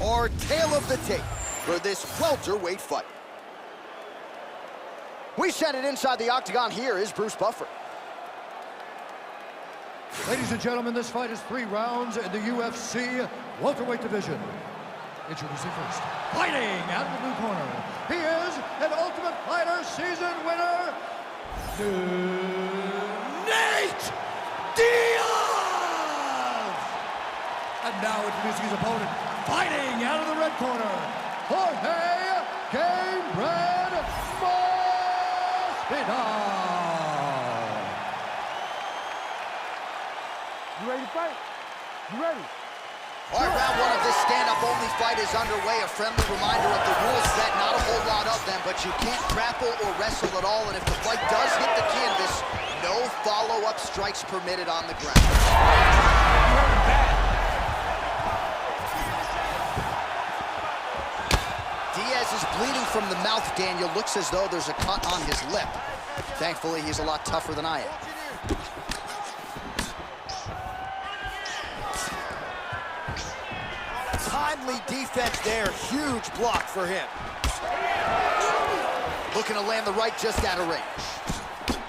Our tale of the tape for this welterweight fight. We send it inside the octagon. Here is Bruce Buffer. Ladies and gentlemen, this fight is 3 rounds in the UFC welterweight division. Introducing first, fighting out of the blue corner. He is an Ultimate Fighter season winner, Nate Diaz! And now introducing his opponent, fighting out of the red corner, Jorge Gamebred Masvidal. You ready to fight? You ready? All right, round 1 of this stand-up-only fight is underway. A friendly reminder of the rules set, not a whole lot of them, but you can't grapple or wrestle at all, and if the fight does hit the canvas, no follow-up strikes permitted on the ground. Diaz is bleeding from the mouth, Daniel. Looks as though there's a cut on his lip. Thankfully, he's a lot tougher than I am. Timely defense there, huge block for him. Looking to land the right just out of range.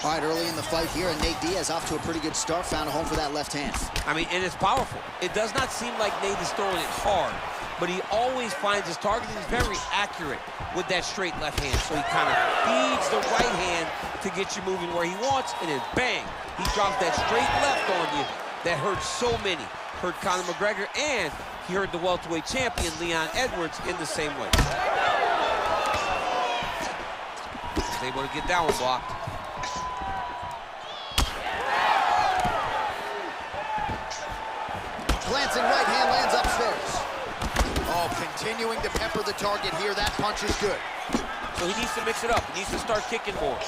All right, early in the fight here, and Nate Diaz off to a pretty good start, found a home for that left hand. I mean, and it's powerful. It does not seem like Nate is throwing it hard, but he always finds his target. He's very accurate with that straight left hand, so he kind of feeds the right hand to get you moving where he wants, and then bang, he drops that straight left on you that hurts so many. Hurt Conor McGregor, and he hurt the welterweight champion, Leon Edwards, in the same way. He's able to get that one blocked. Glancing right hand lands upstairs. Oh, continuing to pepper the target here. That punch is good. So he needs to mix it up. He needs to start kicking more.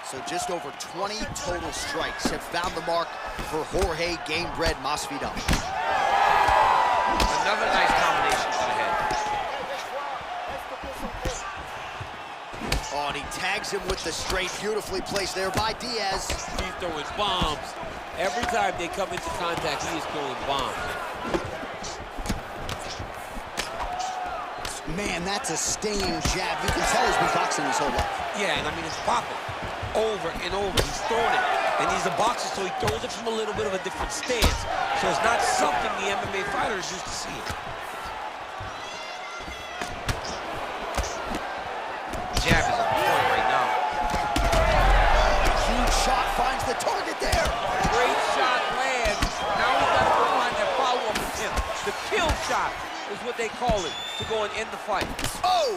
So just over 20 total strikes have found the mark for Jorge Gamebred Masvidal. Another nice combination to the head. Oh, and he tags him with the straight, beautifully placed there by Diaz. He's throwing bombs. Every time they come into contact, he is throwing bombs. Man, that's a stinging jab. You can tell he's been boxing his whole life. Yeah, and I mean, it's popping over and over. He's throwing it, and he's a boxer, so he throws it from a little bit of a different stance. So it's not something the MMA fighters used to see. Jab is on point right now. Huge shot finds the target there. Great shot lands. Now he's got to go find that follow-up attempt. The kill shot is what they call it, to go and end the fight. Oh!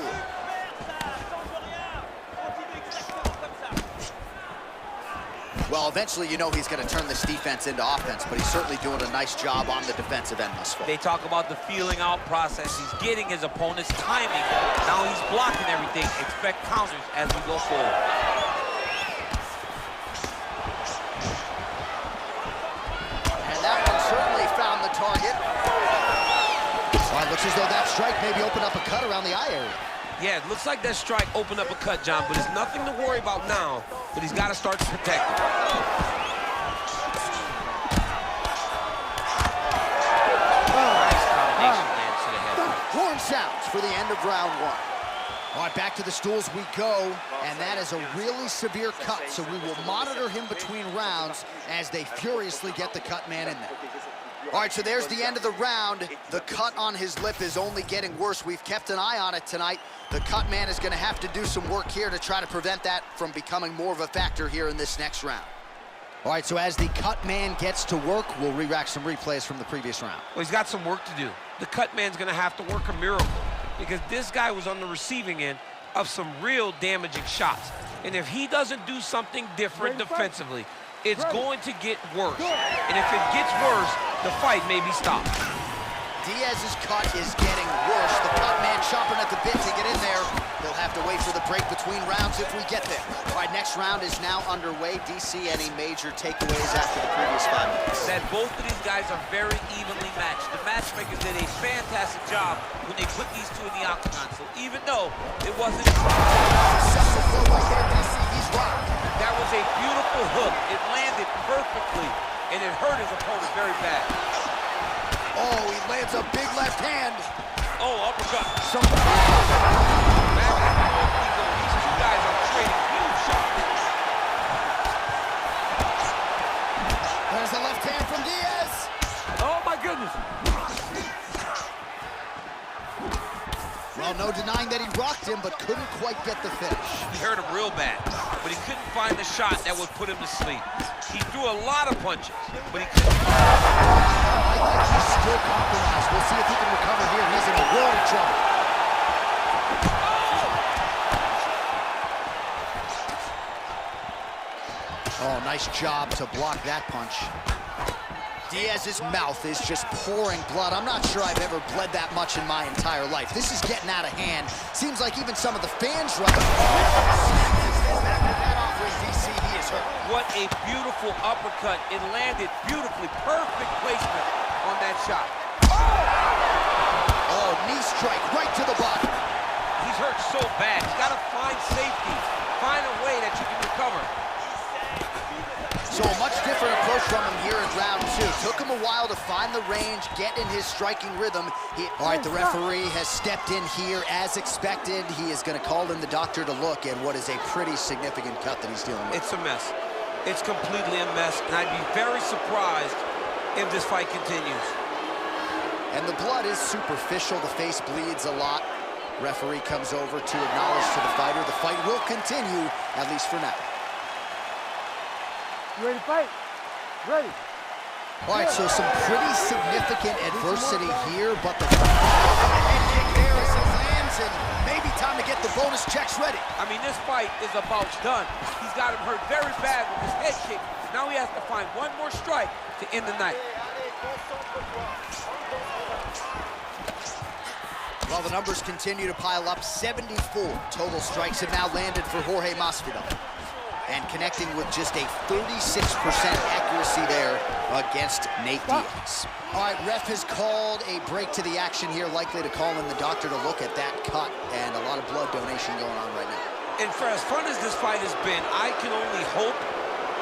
Well, eventually, you know he's going to turn this defense into offense, but he's certainly doing a nice job on the defensive end thus far. They talk about the feeling out process. He's getting his opponent's timing. Now he's blocking everything. Expect counters as we go forward. And that one certainly found the target. Well, it looks as though that strike maybe opened up a cut around the eye area. Yeah, it looks like that strike opened up a cut, John, but it's nothing to worry about now, but he's got to start to protect it. Nice combination lands to the head. Horn sounds for the end of round 1. All right, back to the stools we go, and that is a really severe cut, so we will monitor him between rounds as they furiously get the cut man in there. All right, so there's the end of the round. The cut on his lip is only getting worse. We've kept an eye on it tonight. The cut man is going to have to do some work here to try to prevent that from becoming more of a factor here in this next round. All right, so as the cut man gets to work, we'll re-rack some replays from the previous round. Well, he's got some work to do. The cut man's going to have to work a miracle because this guy was on the receiving end of some real damaging shots. And if he doesn't do something different defensively, it's going to get worse. And if it gets worse, the fight may be stopped. Diaz's cut is getting worse. The cut man chomping at the bit to get in there. He'll have to wait for the break between rounds if we get there. All right, next round is now underway. DC, any major takeaways after the previous 5 minutes? That both of these guys are very evenly matched. The matchmakers did a fantastic job when they put these two in the octagon. So even though it wasn't... Successful flow right there, DC. He's rocked. That was a beautiful hook. It landed perfectly, and it hurt his opponent very bad. Oh, he lands a big left hand. Oh, uppercut. Some... Back and forth we go. These two guys are trading huge shots. There's the left hand from Diaz. Oh, my goodness. Well, no denying that he rocked him, but couldn't quite get the finish. He hurt him real bad, but he couldn't find the shot that would put him to sleep. He threw a lot of punches, but he couldn't. I think he's still compromised. We'll see if he can recover here. He's in a world of trouble. Oh, nice job to block that punch. Diaz's mouth is just pouring blood. I'm not sure I've ever bled that much in my entire life. This is getting out of hand. Seems like even some of the fans right that offering DC, he is hurt. What a beautiful uppercut. It landed beautifully. Perfect placement on that shot. Oh, knee strike right to the body. He's hurt so bad. He's got to find safety. Find a way that you can recover. So a much different approach from him here in round two. Took him a while to find the range, get in his striking rhythm. All right, the referee has stepped in here as expected. He is going to call in the doctor to look at what is a pretty significant cut that he's dealing with. It's a mess. It's completely a mess, and I'd be very surprised if this fight continues. And the blood is superficial. The face bleeds a lot. Referee comes over to acknowledge to the fighter. The fight will continue, at least for now. You ready to fight? Ready. All right, so some pretty significant adversity here, but the head kick there as he lands, and maybe time to get the bonus checks ready. I mean, this fight is about done. He's got him hurt very bad with his head kick. Now he has to find one more strike to end the night. Well, the numbers continue to pile up. 74 total strikes have now landed for Jorge Masvidal, and connecting with just a 36% accuracy there against Nate Diaz. All right, ref has called a break to the action here, likely to call in the doctor to look at that cut, and a lot of blood donation going on right now. And for as fun as this fight has been, I can only hope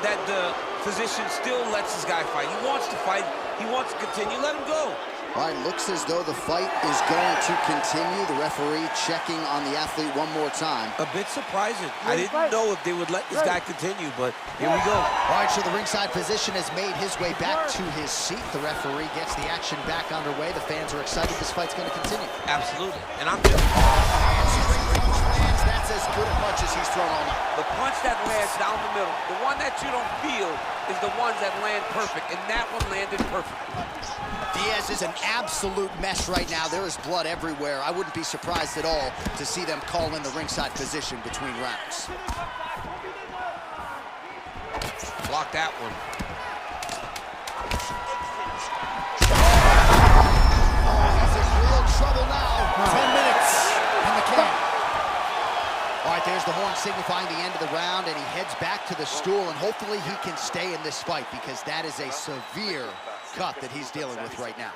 that the physician still lets this guy fight. He wants to fight. He wants to continue. Let him go. All right, looks as though the fight is going to continue. The referee checking on the athlete one more time. A bit surprising. I didn't know if they would let this guy continue, but here we go. All right, so the ringside physician has made his way back to his seat. The referee gets the action back underway. The fans are excited. This fight's going to continue. Absolutely. And I'm just... That's as good a punch as he's thrown all night. The punch that lands down the middle, the one that you don't feel, is the ones that land perfect, and that one landed perfectly. Diaz is an absolute mess right now. There is blood everywhere. I wouldn't be surprised at all to see them call in the ringside physician between rounds. Block that one. Oh, he's in real trouble now. 10 minutes in the can. All right, there's the horn signifying the end of the round, and he heads back to the stool, and hopefully he can stay in this fight, because that is a severe cut that he's dealing with right now.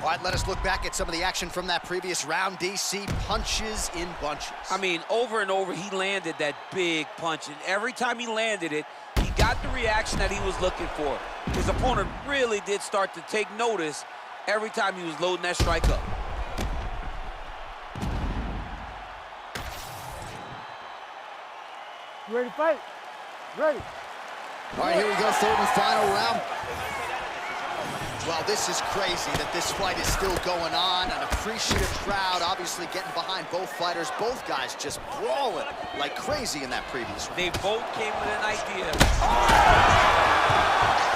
All right, let us look back at some of the action from that previous round. DC punches in bunches. I mean, over and over, he landed that big punch, and every time he landed it, he got the reaction that he was looking for. His opponent really did start to take notice every time he was loading that strike up. You ready to fight? Ready. All right, here we go, third and final round. Well, this is crazy that this fight is still going on. An appreciative crowd, obviously getting behind both fighters. Both guys just brawling like crazy in that previous round. They both came with an idea.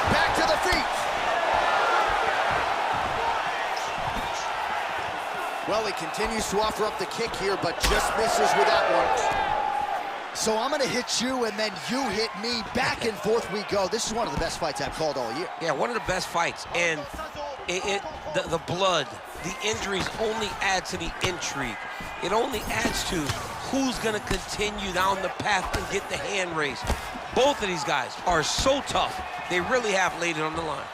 Back to the feet. Well, he continues to offer up the kick here, but just misses with that one. So I'm gonna hit you, and then you hit me. Back and forth we go. This is one of the best fights I've called all year. Yeah, one of the best fights. And the blood, the injuries only add to the intrigue. It only adds to who's gonna continue down the path and get the hand raised. Both of these guys are so tough. They really have laid it on the line.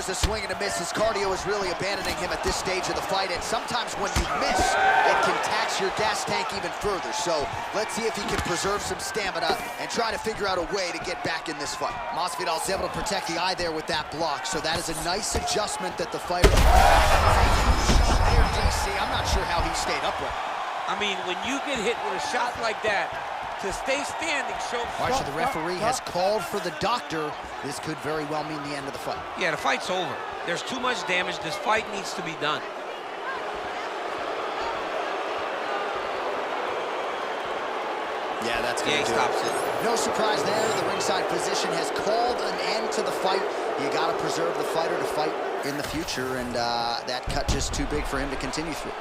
there's a swing and a miss. His cardio is really abandoning him at this stage of the fight, and sometimes when you miss, it can tax your gas tank even further. So let's see if he can preserve some stamina and try to figure out a way to get back in this fight. Masvidal's able to protect the eye there with that block, so that is a nice adjustment that the fighter... There, DC, I'm not sure how he stayed upright. I mean, when you get hit with a shot like that, to stay standing shows... All right, so the referee has called for the doctor. This could very well mean the end of the fight. Yeah, the fight's over. There's too much damage. This fight needs to be done. Yeah, that's going to he do stops it. it. No surprise there. The ringside physician has called an end to the fight. You got to preserve the fighter to fight in the future, and that cut just too big for him to continue through.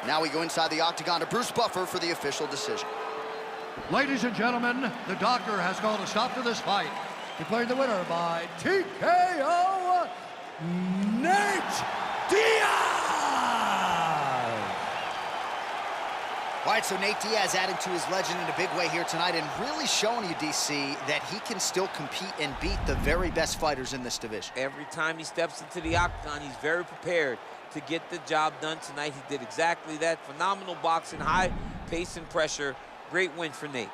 Now we go inside the octagon to Bruce Buffer for the official decision. Ladies and gentlemen, the doctor has called a stop to this fight. Declaring the winner by TKO, Nate Diaz! All right, so Nate Diaz adding to his legend in a big way here tonight and really showing you, DC, that he can still compete and beat the very best fighters in this division. Every time he steps into the octagon, he's very prepared to get the job done. Tonight, he did exactly that. Phenomenal boxing, high pace and pressure. Great win for Nate.